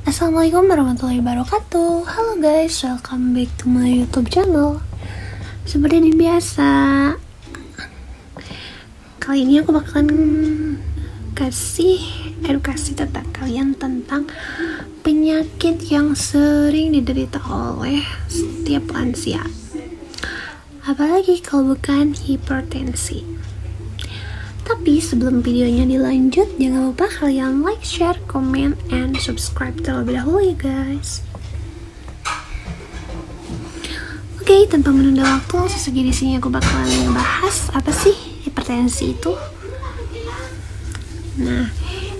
Assalamualaikum warahmatullahi wabarakatuh. Halo guys, welcome back to my YouTube channel. Seperti biasa, kali ini aku bakalan kasih edukasi tentang kalian tentang penyakit yang sering diderita oleh setiap lansia. Apalagi kalau bukan hipertensi. Tapi sebelum videonya dilanjut, jangan lupa kalian like, share, comment, and subscribe terlebih dahulu ya guys. Oke, tanpa menunda waktu, langsung saja di sini aku bakalan ngebahas apa sih hipertensi itu. Nah,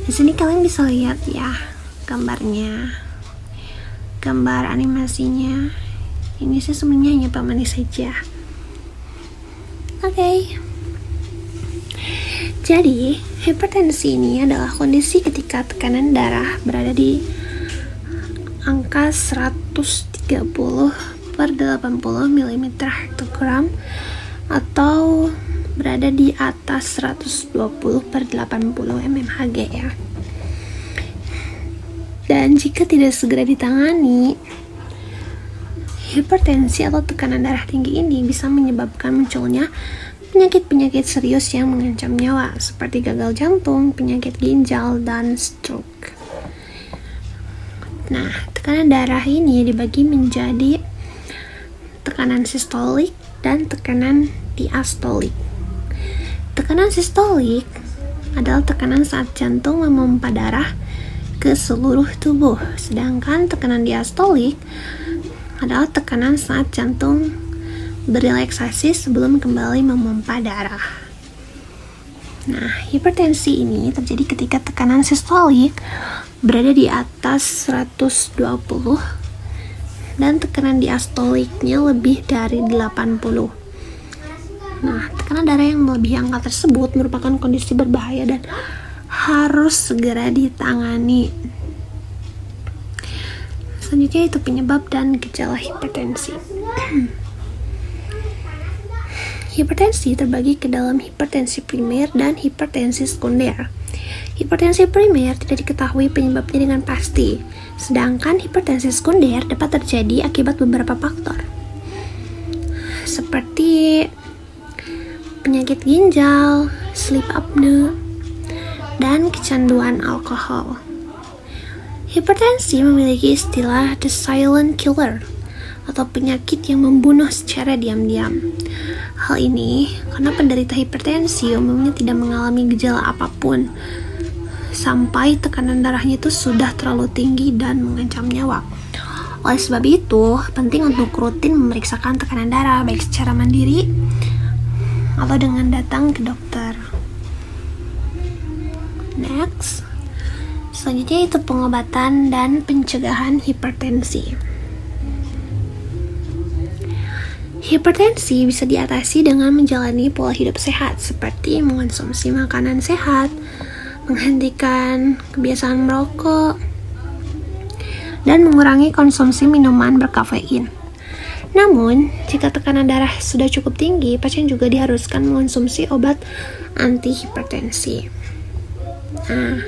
di sini kalian bisa lihat ya gambarnya, gambar animasinya. Ini sih semuanya hanya pemanis saja. Oke. Jadi, hipertensi ini adalah kondisi ketika tekanan darah berada di angka 130 per 80 mm hektogram atau berada di atas 120 per 80 mmHg ya. Dan jika tidak segera ditangani, hipertensi atau tekanan darah tinggi ini bisa menyebabkan munculnya penyakit-penyakit serius yang mengancam nyawa seperti gagal jantung, penyakit ginjal, dan stroke. Nah, tekanan darah ini dibagi menjadi tekanan sistolik dan tekanan diastolik. Tekanan sistolik adalah tekanan saat jantung memompa darah ke seluruh tubuh, sedangkan tekanan diastolik adalah tekanan saat jantung berrelaksasi sebelum kembali memompa darah. Nah, hipertensi ini terjadi ketika tekanan sistolik berada di atas 120 dan tekanan diastoliknya lebih dari 80. Nah, tekanan darah yang melebihi angka tersebut merupakan kondisi berbahaya dan harus segera ditangani. Selanjutnya itu penyebab dan gejala hipertensi. Hipertensi terbagi ke dalam hipertensi primer dan hipertensi sekunder. Hipertensi primer tidak diketahui penyebabnya dengan pasti, sedangkan hipertensi sekunder dapat terjadi akibat beberapa faktor, seperti penyakit ginjal, sleep apnea, dan kecanduan alkohol. Hipertensi memiliki istilah the silent killer atau penyakit yang membunuh secara diam-diam. Hal ini karena penderita hipertensi umumnya tidak mengalami gejala apapun sampai tekanan darahnya itu sudah terlalu tinggi dan mengancam nyawa. Oleh sebab itu, penting untuk rutin memeriksakan tekanan darah baik secara mandiri atau dengan datang ke dokter. Next, selanjutnya itu pengobatan dan pencegahan hipertensi. Hipertensi bisa diatasi dengan menjalani pola hidup sehat seperti mengonsumsi makanan sehat, menghentikan kebiasaan merokok, dan mengurangi konsumsi minuman berkafein. Namun, jika tekanan darah sudah cukup tinggi, pasien juga diharuskan mengonsumsi obat anti-hipertensi. Nah,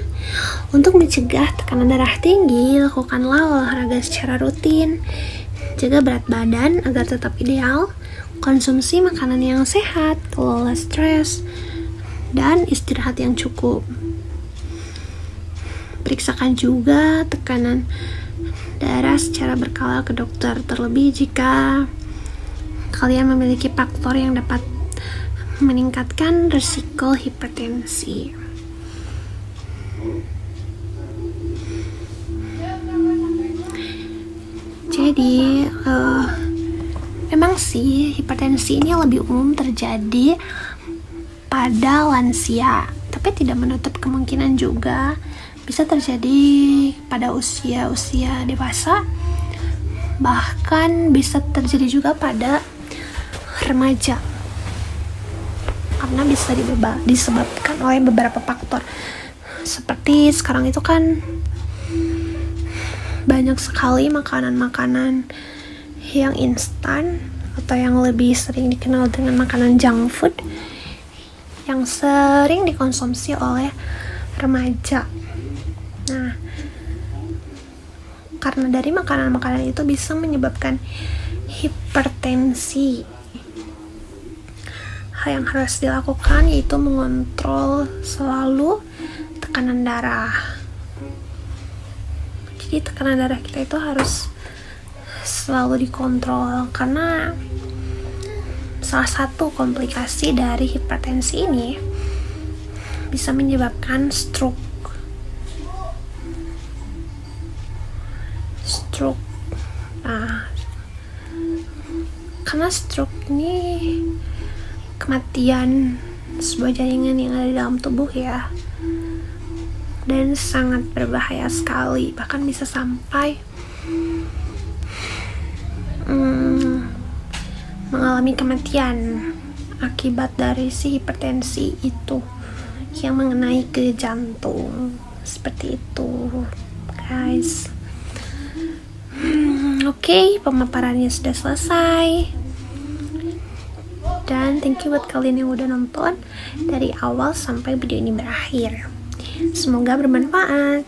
untuk mencegah tekanan darah tinggi, lakukanlah olahraga secara rutin, jaga berat badan agar tetap ideal, konsumsi makanan yang sehat, kelola stres, dan istirahat yang cukup. Periksakan juga tekanan darah secara berkala ke dokter, terlebih jika kalian memiliki faktor yang dapat meningkatkan risiko hipertensi. Jadi, memang sih hipertensi ini lebih umum terjadi pada lansia, tapi tidak menutup kemungkinan juga bisa terjadi pada usia dewasa, bahkan bisa terjadi juga pada remaja, karena bisa disebabkan oleh beberapa faktor. Seperti sekarang itu kan banyak sekali makanan-makanan yang instan atau yang lebih sering dikenal dengan makanan junk food yang sering dikonsumsi oleh remaja. Nah, karena dari makanan-makanan itu bisa menyebabkan hipertensi. Hal yang harus dilakukan yaitu mengontrol selalu tekanan darah. Jadi tekanan darah kita itu harus selalu dikontrol, karena salah satu komplikasi dari hipertensi ini bisa menyebabkan stroke. Nah, karena stroke ini kematian sebuah jaringan yang ada di dalam tubuh ya, dan sangat berbahaya sekali, bahkan bisa sampai mengalami kematian akibat dari si hipertensi itu yang mengenai ke jantung. Seperti itu guys. Oke, pemaparannya sudah selesai. Dan thank you buat kalian yang udah nonton dari awal sampai video ini berakhir. Semoga bermanfaat.